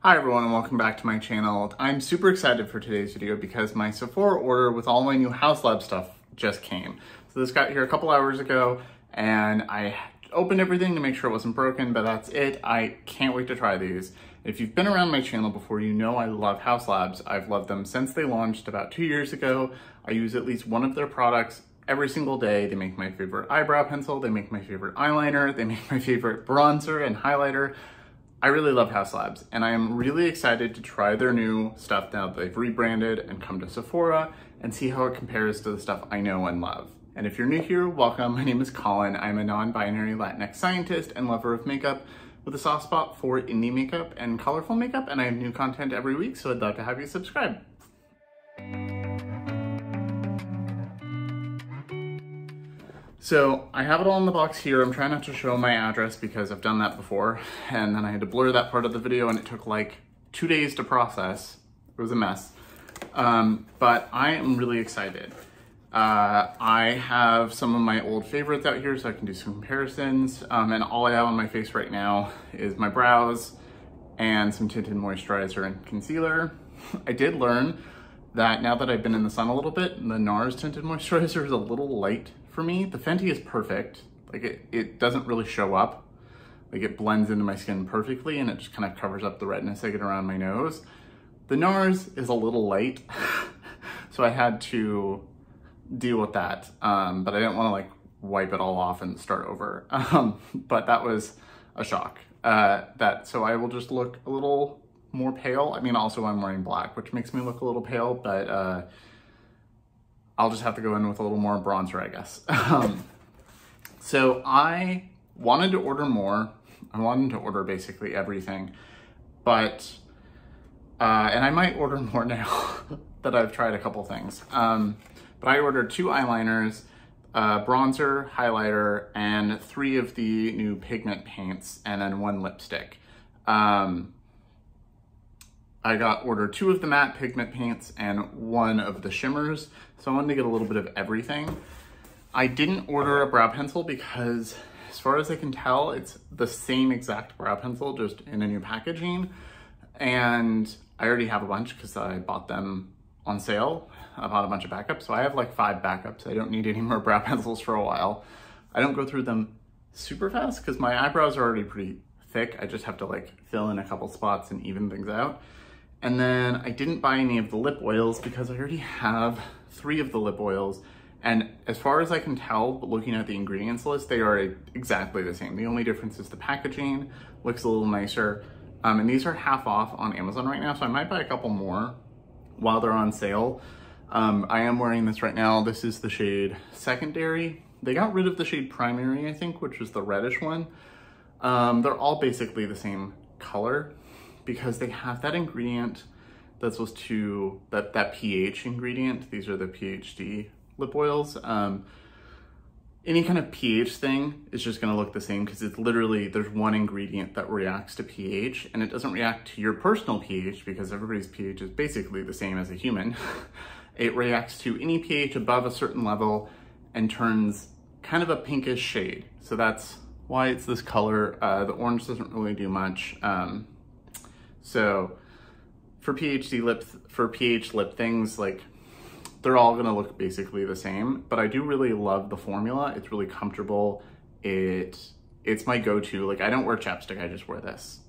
Hi everyone and welcome back to my channel. I'm super excited for today's video because my Sephora order with all my new Haus Labs stuff just came. So this got here a couple hours ago and I opened everything to make sure it wasn't broken, but that's it. I can't wait to try these. If you've been around my channel before, you know I love Haus Labs. I've loved them since they launched about 2 years ago. I use at least one of their products every single day. They make my favorite eyebrow pencil, they make my favorite eyeliner, they make my favorite bronzer and highlighter. I really love Haus Labs, and I am really excited to try their new stuff now that they've rebranded and come to Sephora and see how it compares to the stuff I know and love. And if you're new here, welcome. My name is Colin. I'm a non-binary Latinx scientist and lover of makeup with a soft spot for indie makeup and colorful makeup, and I have new content every week, so I'd love to have you subscribe. So I have it all in the box here. I'm trying not to show my address because I've done that before, and then I had to blur that part of the video and it took like 2 days to process. It was a mess. But I am really excited. I have some of my old favorites out here so I can do some comparisons. And all I have on my face right now is my brows and some tinted moisturizer and concealer. I did learn that now that I've been in the sun a little bit, the Nars tinted moisturizer is a little light for me. The Fenty is perfect. Like it doesn't really show up. Like it blends into my skin perfectly and it just kind of covers up the redness I get around my nose. The Nars is a little light, so I had to deal with that. But I didn't want to like wipe it all off and start over. But that was a shock. So I will just look a little more pale. I mean, also I'm wearing black, which makes me look a little pale, but I'll just have to go in with a little more bronzer, I guess. So I wanted to order more. I wanted to order basically everything, but, and I might order more now that I've tried a couple things. But I ordered 2 eyeliners, bronzer, highlighter, and 3 of the new pigment paints, and then 1 lipstick. I ordered 2 of the matte pigment paints and 1 of the shimmers. So I wanted to get a little bit of everything. I didn't order a brow pencil because as far as I can tell, it's the same exact brow pencil, just in a new packaging. And I already have a bunch because I bought them on sale. I bought a bunch of backups. So I have like 5 backups. I don't need any more brow pencils for a while. I don't go through them super fast because my eyebrows are already pretty thick. I just have to like fill in a couple spots and even things out. And then I didn't buy any of the lip oils because I already have 3 of the lip oils. And as far as I can tell, looking at the ingredients list, they are exactly the same. The only difference is the packaging looks a little nicer. And these are half off on Amazon right now, so I might buy a couple more while they're on sale. I am wearing this right now. This is the shade Secondary. They got rid of the shade Primary, I think, which was the reddish one. They're all basically the same color, because they have that ingredient that's supposed to, that pH ingredient. These are the PhD lip oils. Any kind of pH thing is just gonna look the same because it's literally, there's one ingredient that reacts to pH and it doesn't react to your personal pH because everybody's pH is basically the same as a human. It reacts to any pH above a certain level and turns kind of a pinkish shade. So that's why it's this color. The orange doesn't really do much. So for pH lip things, like they're all gonna look basically the same, but I do really love the formula. It's really comfortable. It's my go-to. Like I don't wear chapstick, I just wear this.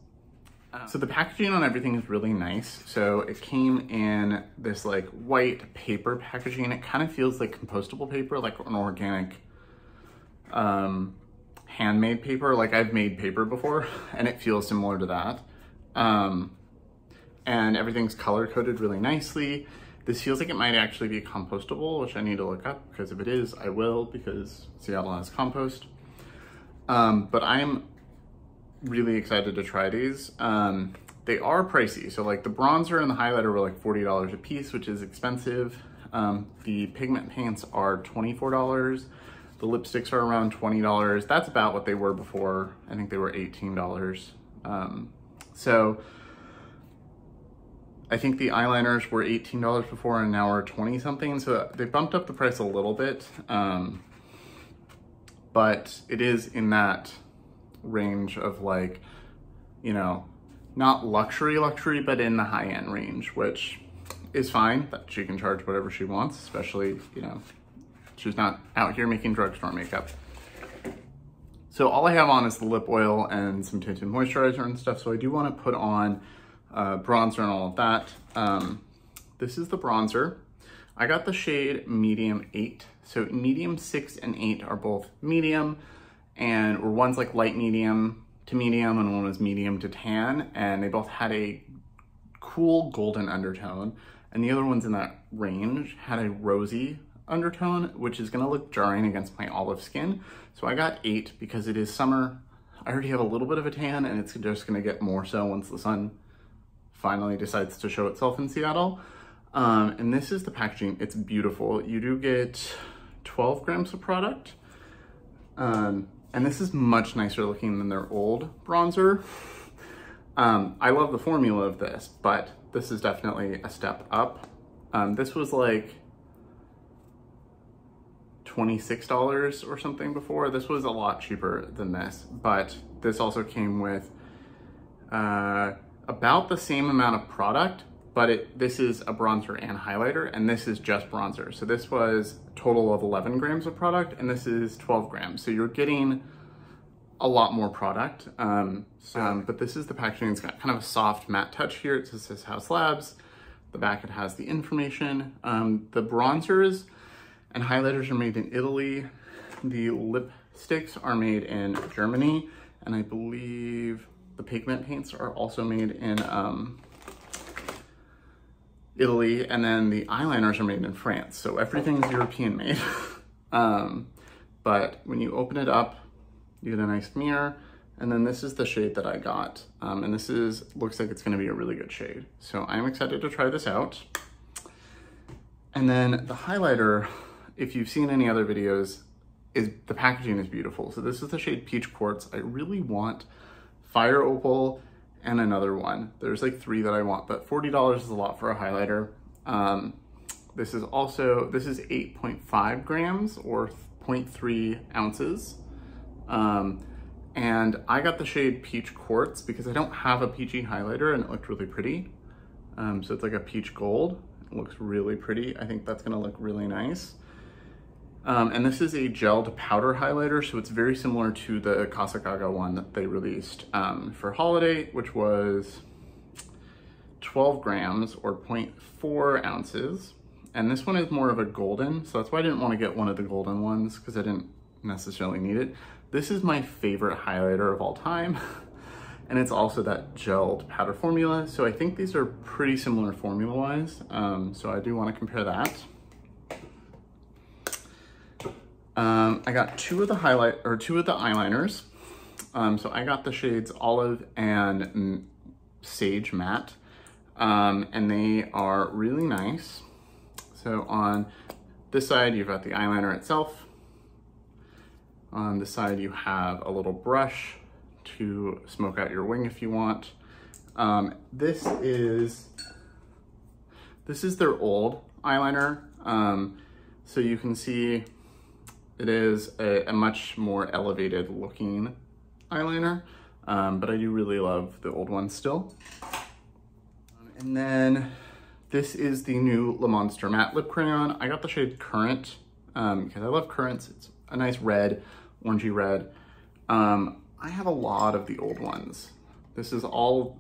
So the packaging on everything is really nice. So it came in this like white paper packaging. It kind of feels like compostable paper, like an organic handmade paper. Like I've made paper before and it feels similar to that. And everything's color coded really nicely. This feels like it might actually be compostable, which I need to look up because if it is, I will, because Seattle has compost. But I'm really excited to try these. They are pricey. So like the bronzer and the highlighter were like $40 a piece, which is expensive. The pigment paints are $24. The lipsticks are around $20. That's about what they were before. I think they were $18. So I think the eyeliners were $18 before and now are 20 something. So they bumped up the price a little bit, but it is in that range of like, you know, not luxury, but in the high-end range, which is fine, that she can charge whatever she wants, especially, you know, she's not out here making drugstore makeup. So all I have on is the lip oil and some tinted moisturizer and stuff, so I do want to put on bronzer and all of that. This is the bronzer. I got the shade medium 8. So medium 6 and 8 are both medium, or one's like light medium to medium and one was medium to tan, and they both had a cool golden undertone, and the other ones in that range had a rosy undertone, which is gonna look jarring against my olive skin. So I got 8 because it is summer. I already have a little bit of a tan, and it's just gonna get more so once the sun finally decides to show itself in Seattle. And this is the packaging. It's beautiful. You do get 12 grams of product. And this is much nicer looking than their old bronzer. I love the formula of this, but this is definitely a step up. This was like $26 or something before. This was a lot cheaper than this, but this also came with about the same amount of product, but this is a bronzer and highlighter, and this is just bronzer. So this was a total of 11 grams of product, and this is 12 grams. So you're getting a lot more product. But this is the packaging. It's got kind of a soft matte touch here. It says Haus Labs. The back, it has the information. The bronzers and highlighters are made in Italy. The lipsticks are made in Germany, and I believe the pigment paints are also made in Italy, and then the eyeliners are made in France. So everything's European made. But when you open it up, you get a nice mirror, and then this is the shade that I got. And this looks like it's gonna be a really good shade. So I'm excited to try this out. And then the highlighter, if you've seen any other videos, the packaging is beautiful. So this is the shade Peach Quartz. I really want Fire Opal and another one. There's like 3 that I want, but $40 is a lot for a highlighter. This is 8.5 grams or 0.3 ounces. And I got the shade Peach Quartz because I don't have a peachy highlighter, and it looked really pretty. So it's like a peach gold. It looks really pretty. I think that's gonna look really nice. And this is a gel to powder highlighter, so it's very similar to the Gaga one that they released for holiday, which was 12 grams or 0.4 ounces. And this one is more of a golden, so that's why I didn't want to get one of the golden ones, because I didn't necessarily need it. This is my favorite highlighter of all time, and it's also that gel to powder formula. So I think these are pretty similar formula-wise, so I do want to compare that. I got 2 of the eyeliners. So I got the shades Olive and Sage Matte, and they are really nice. So on this side, you've got the eyeliner itself. On this side, you have a little brush to smoke out your wing if you want. This is their old eyeliner. So you can see it is a much more elevated looking eyeliner, but I do really love the old one still. And then this is the new Le Monster Matte Lip Crayon. I got the shade Currant because I love currants. It's a nice red, orangey red. I have a lot of the old ones. This is all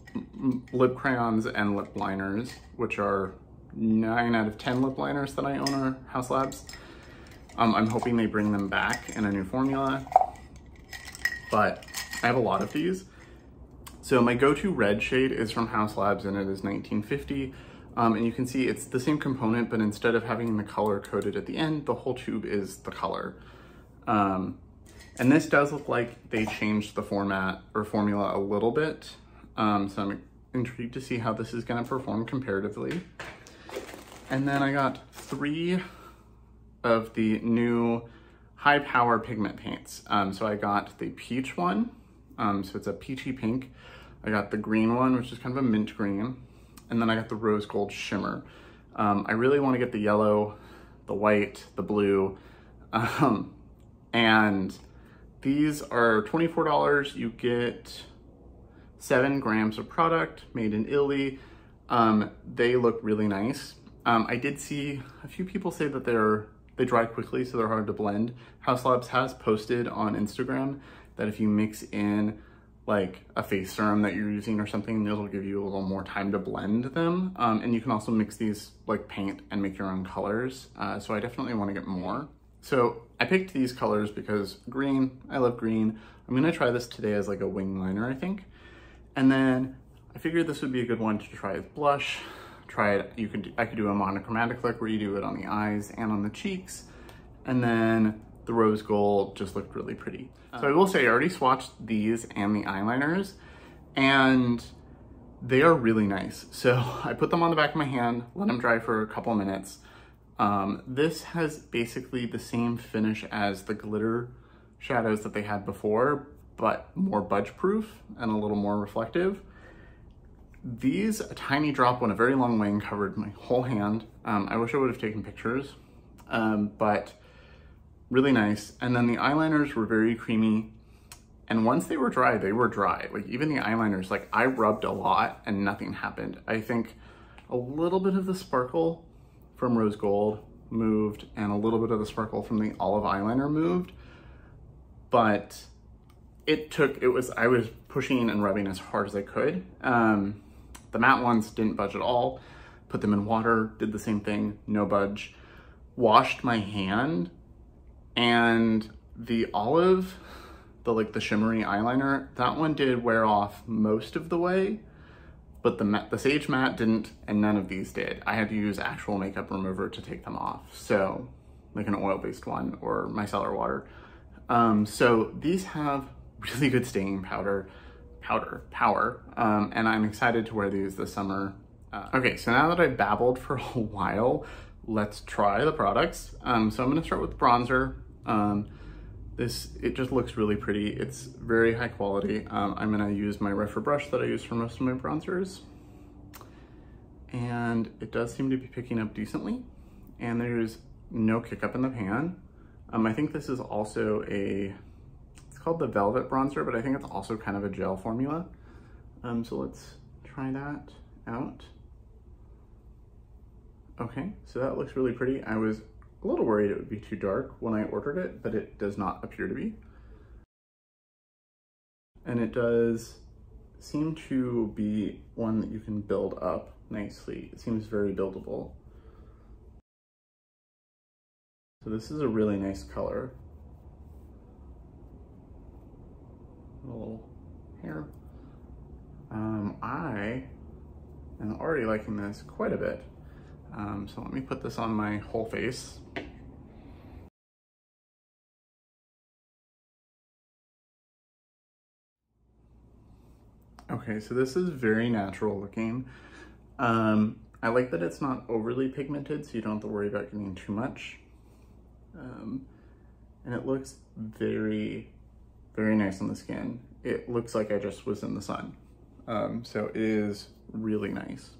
lip crayons and lip liners, which are 9 out of 10 lip liners that I own are Haus Labs. I'm hoping they bring them back in a new formula, but I have a lot of these. So my go-to red shade is from Haus Labs, and it is 1950. And you can see it's the same component, but instead of having the color coded at the end, the whole tube is the color. And this does look like they changed the format or formula a little bit. So I'm intrigued to see how this is gonna perform comparatively. And then I got 3 of the new high power pigment paints. So I got the peach one, so it's a peachy pink. I got the green one, which is kind of a mint green. And then I got the rose gold shimmer. I really want to get the yellow, the white, the blue, and these are $24. You get 7 grams of product made in Italy. They look really nice. I did see a few people say that they dry quickly, so they're hard to blend. Haus Labs has posted on Instagram that if you mix in like a face serum that you're using or something, it'll give you a little more time to blend them. And you can also mix these like paint and make your own colors. So I definitely want to get more. So I picked these colors because green, I love green. I'm gonna try this today as like a wing liner, I think. And then I figured this would be a good one to try as blush. Try it, I could do a monochromatic look where you do it on the eyes and on the cheeks. And then the rose gold just looked really pretty. So I will say I already swatched these and the eyeliners and they are really nice. So I put them on the back of my hand, let them dry for a couple of minutes. This has basically the same finish as the glitter shadows that they had before, but more budge proof and a little more reflective. These, a tiny drop went a very long way and covered my whole hand. I wish I would have taken pictures, but really nice. And then the eyeliners were very creamy. And once they were dry, they were dry. Like even the eyeliners, like I rubbed a lot and nothing happened. I think a little bit of the sparkle from rose gold moved and a little bit of the sparkle from the olive eyeliner moved, but I was pushing and rubbing as hard as I could. The matte ones didn't budge at all. Put them in water, did the same thing, no budge. Washed my hand, and the olive, the shimmery eyeliner, that one did wear off most of the way, but the Sage Matte didn't, and none of these did. I had to use actual makeup remover to take them off. So like an oil-based one or micellar water. So these have really good staying power, and I'm excited to wear these this summer. Okay, so now that I've babbled for a while, let's try the products. So I'm gonna start with bronzer. It just looks really pretty. It's very high quality. I'm gonna use my Rephr brush that I use for most of my bronzers. And it does seem to be picking up decently. And there's no kick up in the pan. I think this is also it's called the Velvet Bronzer, but I think it's also kind of a gel formula. So let's try that out. Okay, so that looks really pretty. I was a little worried it would be too dark when I ordered it, but it does not appear to be. And it does seem to be one that you can build up nicely. It seems very buildable. So this is a really nice color. A little hair. I am already liking this quite a bit. So let me put this on my whole face. Okay, so this is very natural looking. I like that it's not overly pigmented, so you don't have to worry about getting too much. And it looks very, very nice on the skin. It looks like I just was in the sun. So it is really nice.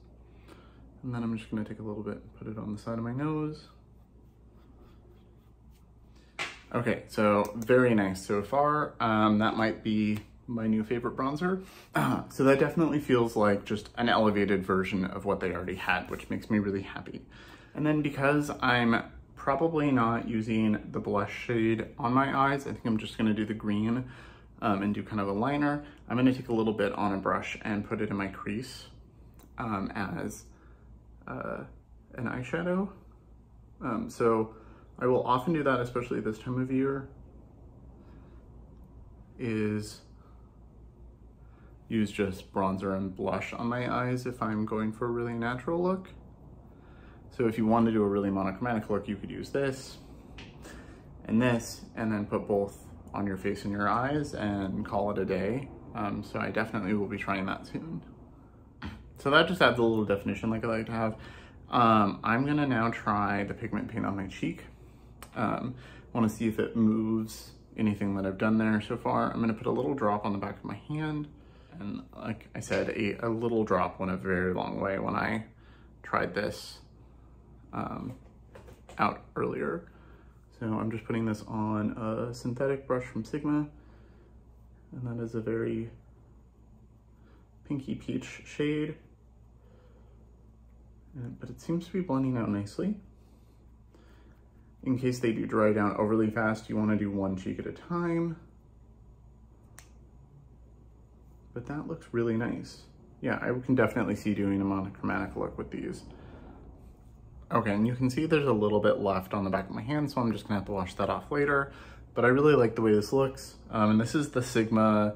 And then I'm just gonna take a little bit and put it on the side of my nose. Okay, so very nice so far. That might be my new favorite bronzer. So that definitely feels like just an elevated version of what they already had, which makes me really happy. And then because I'm probably not using the blush shade on my eyes, I think I'm just gonna do the green and do kind of a liner. I'm gonna take a little bit on a brush and put it in my crease as an eyeshadow. So I will often do that, especially this time of year, is use just bronzer and blush on my eyes if I'm going for a really natural look. So if you want to do a really monochromatic look, you could use this, and then put both on your face and your eyes and call it a day. So I definitely will be trying that soon. So that just adds a little definition like I like to have. I'm gonna now try the pigment paint on my cheek. Want to see if it moves anything that I've done there so far. I'm gonna put a little drop on the back of my hand. And like I said, a little drop went a very long way when I tried this out earlier. So I'm just putting this on a synthetic brush from Sigma. And that is a very pinky peach shade, but it seems to be blending out nicely. In case they do dry down overly fast, you want to do one cheek at a time. But that looks really nice. Yeah, I can definitely see doing a monochromatic look with these. Okay, and you can see there's a little bit left on the back of my hand, so I'm just gonna have to wash that off later. But I really like the way this looks. And this is the Sigma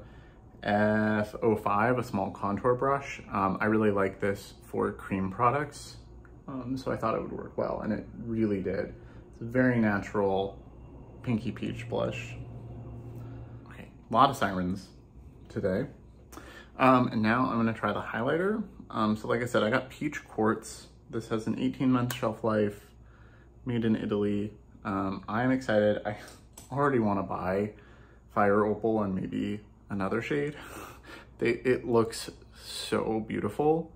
F05, a small contour brush. I really like this for cream products, so I thought it would work well, and it really did. It's a very natural pinky peach blush. Okay, a lot of sirens today. And now I'm gonna try the highlighter. So like I said, I got Peach Quartz. This has an 18-month shelf life, made in Italy. I'm excited. I already wanna buy Fire Opal and maybe another shade. It looks so beautiful.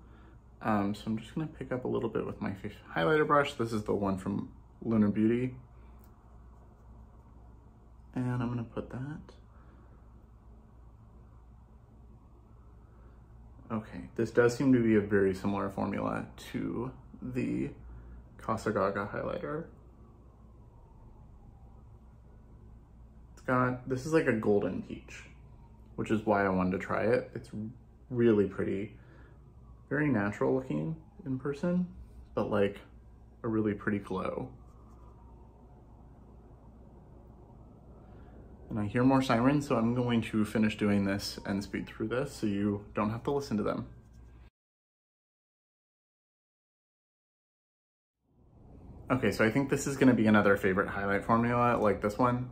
So I'm just gonna pick up a little bit with my highlighter brush. This is the one from Lunar Beauty. And I'm gonna put that. Okay, this does seem to be a very similar formula to the Gaga highlighter. This is like a golden peach, which is why I wanted to try it. It's really pretty, very natural looking in person, but like a really pretty glow. And I hear more sirens, so I'm going to finish doing this and speed through this so you don't have to listen to them. Okay, so I think this is gonna be another favorite highlight formula like this one.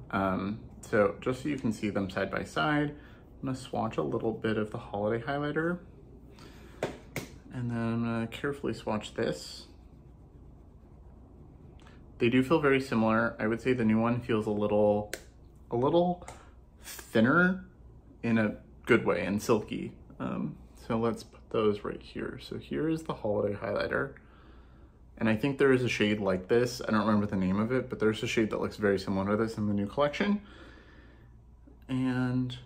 So just so you can see them side by side, I'm gonna swatch a little bit of the Holiday highlighter, and then I'm gonna carefully swatch this. They do feel very similar. I would say the new one feels a little thinner in a good way and silky. So let's put those right here. So here is the Holiday highlighter. And I think there is a shade like this. I don't remember the name of it, but there's a shade that looks very similar to this in the new collection. And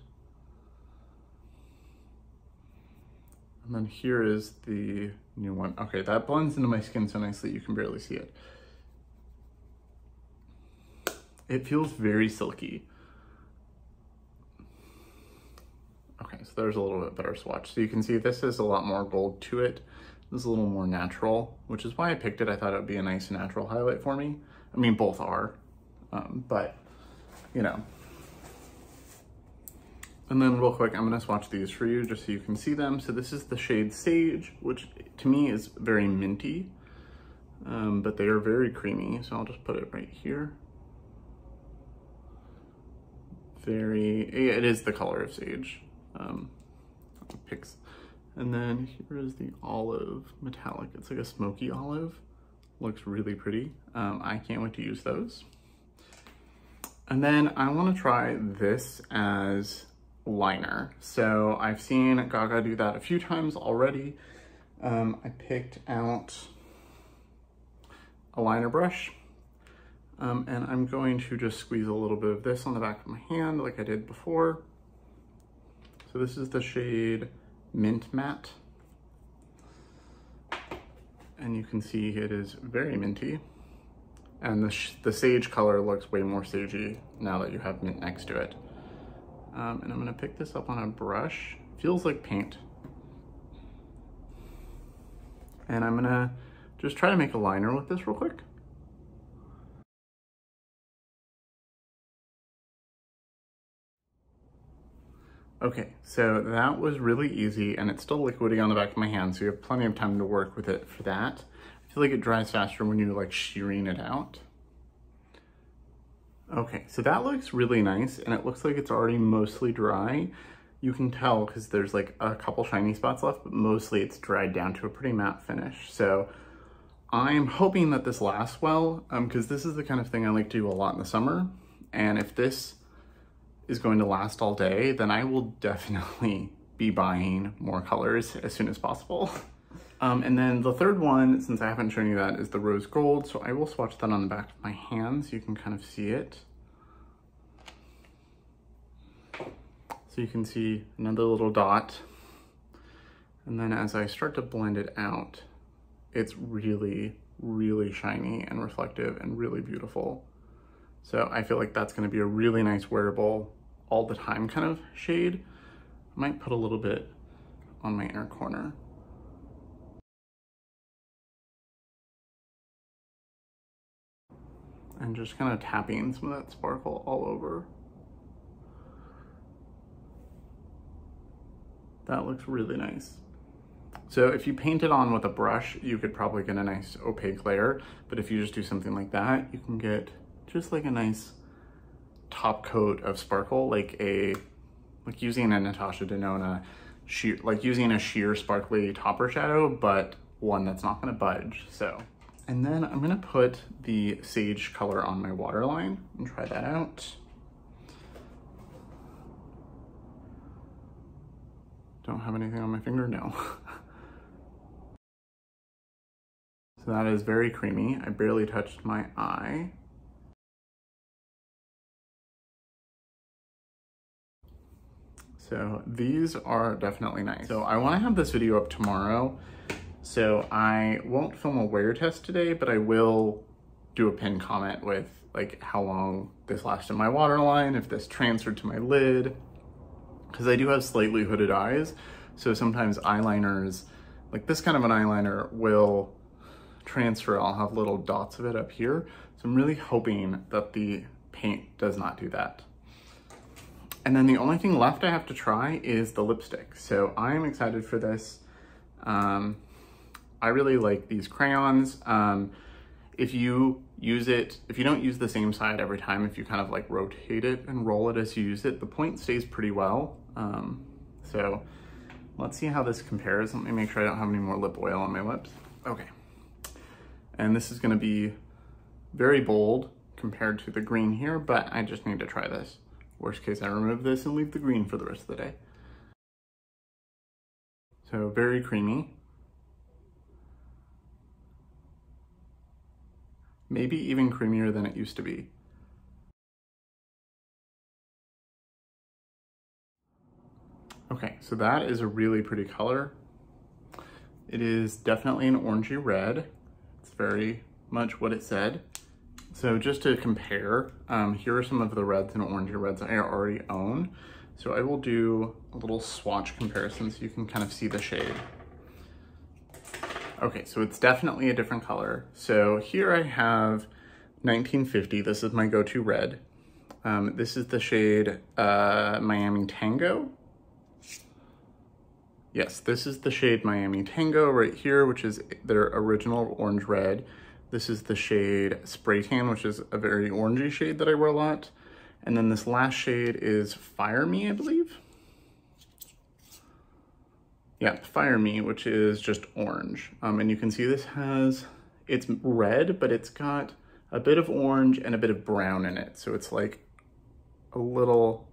then here is the new one. Okay, that blends into my skin so nicely you can barely see it. It feels very silky. Okay, so there's a little bit better swatch. So you can see this is a lot more gold to it. This is a little more natural, which is why I picked it. I thought it would be a nice natural highlight for me. I mean, both are, but you know. And then real quick, I'm gonna swatch these for you just so you can see them. So this is the shade Sage, which to me is very minty, but they are very creamy. So I'll just put it right here. It is the color of Sage. Picks. And then here is the Olive Metallic. It's like a smoky olive. Looks really pretty. I can't wait to use those. And then I want to try this as liner. So I've seen Gaga do that a few times already. I picked out a liner brush. And I'm going to just squeeze a little bit of this on the back of my hand like I did before. So this is the shade Mint Matte. And you can see it is very minty. And the sage color looks way more sagey now that you have mint next to it. And I'm gonna pick this up on a brush. Feels like paint. And I'm gonna just try to make a liner with this real quick. Okay, so that was really easy, and it's still liquidy on the back of my hand, so you have plenty of time to work with it for that. I feel like it dries faster when you're like shearing it out. Okay, so that looks really nice, and it looks like it's already mostly dry. You can tell because there's like a couple shiny spots left, but mostly it's dried down to a pretty matte finish. So I'm hoping that this lasts well, because this is the kind of thing I like to do a lot in the summer, and if this is going to last all day, then I will definitely be buying more colors as soon as possible. And then the third one, since I haven't shown you that, is the Rose Gold. So I will swatch that on the back of my hand so you can kind of see it. So you can see another little dot. And then as I start to blend it out, it's really, really shiny and reflective and really beautiful. So I feel like that's gonna be a really nice wearable all the time kind of shade. I might put a little bit on my inner corner. And just kind of tapping some of that sparkle all over. That looks really nice. So if you paint it on with a brush, you could probably get a nice opaque layer, but if you just do something like that, you can get just like a nice top coat of sparkle, like using a Natasha Denona sheer, like using a sheer sparkly topper shadow, but one that's not gonna budge, so. And then I'm gonna put the sage color on my waterline and try that out. Don't have anything on my finger, no. So that is very creamy. I barely touched my eye. So these are definitely nice. So I wanna have this video up tomorrow. So I won't film a wear test today, but I will do a pinned comment with like how long this lasted my waterline, if this transferred to my lid, because I do have slightly hooded eyes. So sometimes eyeliners, like this kind of an eyeliner will transfer. I'll have little dots of it up here. So I'm really hoping that the paint does not do that. And then the only thing left I have to try is the lipstick. So I'm excited for this. I really like these crayons. If you don't use the same side every time, if you kind of like rotate it and roll it as you use it, the point stays pretty well. So let's see how this compares. Let me make sure I don't have any more lip oil on my lips. Okay. And this is gonna be very bold compared to the green here, but I just need to try this. Worst case, I remove this and leave the green for the rest of the day. So very creamy. Maybe even creamier than it used to be. Okay, so that is a really pretty color. It is definitely an orangey red. It's very much what it said. So just to compare, here are some of the reds and orangey reds I already own. So I will do a little swatch comparison so you can kind of see the shade. Okay, so it's definitely a different color. So here I have 1950. This is my go-to red. This is the shade Miami Tango. Yes, this is the shade Miami Tango right here, which is their original orange red. This is the shade Spray Tan, which is a very orangey shade that I wear a lot. And then this last shade is Fire Me, I believe. Yeah, Fire Me, which is just orange. And you can see this it's red, but it's got a bit of orange and a bit of brown in it. So it's like a little,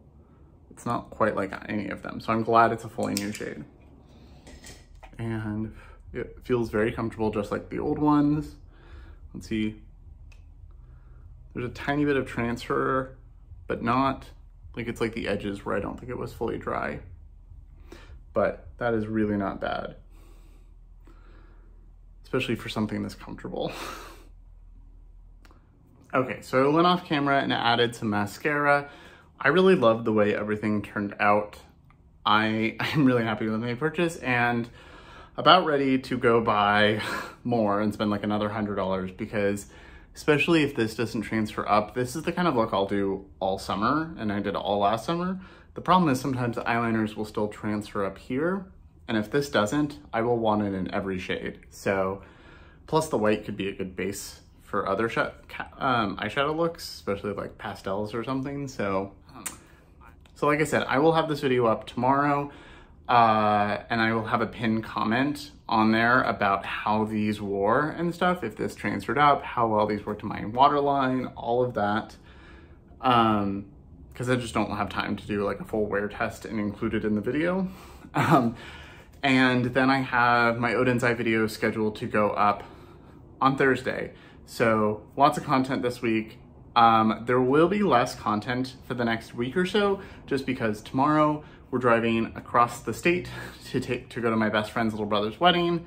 it's not quite like any of them. So I'm glad it's a fully new shade. And it feels very comfortable, just like the old ones. Let's see. There's a tiny bit of transfer, but not, like it's like the edges where I don't think it was fully dry. But that is really not bad, especially for something this comfortable. Okay, so I went off camera and added some mascara. I really love the way everything turned out. I'm really happy with my purchase and about ready to go buy more and spend like another $100 because especially if this doesn't transfer up, this is the kind of look I'll do all summer and I did all last summer. The problem is sometimes the eyeliners will still transfer up here. And if this doesn't, I will want it in every shade. So, plus the white could be a good base for other eyeshadow looks, especially like pastels or something. So like I said, I will have this video up tomorrow and I will have a pinned comment on there about how these wore and stuff, if this transferred up, how well these worked in my waterline, all of that. Because I just don't have time to do like a full wear test and include it in the video. And then I have my Odin's Eye video scheduled to go up on Thursday. So lots of content this week. There will be less content for the next week or so, just because tomorrow we're driving across the state to go to my best friend's little brother's wedding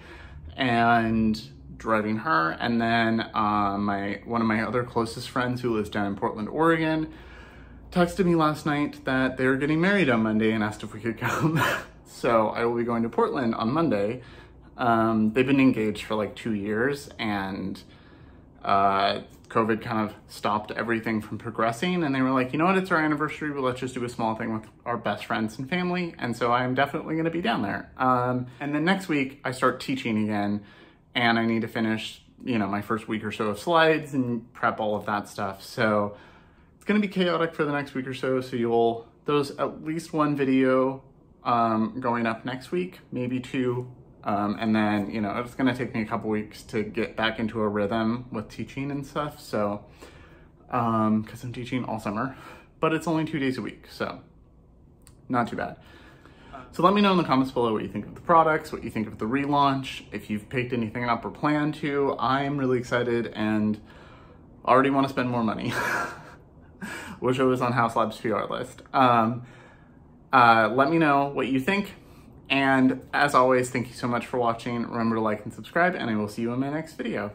and driving her. And then one of my other closest friends who lives down in Portland, Oregon, texted me last night that they're getting married on Monday and asked if we could come. So I will be going to Portland on Monday. They've been engaged for like 2 years, and COVID kind of stopped everything from progressing, and they were like, you know what, it's our anniversary, but let's just do a small thing with our best friends and family. And so I'm definitely going to be down there. And then next week I start teaching again, and I need to finish, you know, my first week or so of slides and prep all of that stuff. So it's going to be chaotic for the next week or so. So there's at least one video going up next week, maybe 2. And then, you know, it's going to take me a couple weeks to get back into a rhythm with teaching and stuff. So, cause I'm teaching all summer, but it's only 2 days a week. So not too bad. So let me know in the comments below what you think of the products, what you think of the relaunch, if you've picked anything up or plan to. I'm really excited and already want to spend more money. Wish I was on Haus Labs PR list. Let me know what you think. And as always, thank you so much for watching. Remember to like and subscribe, and I will see you in my next video.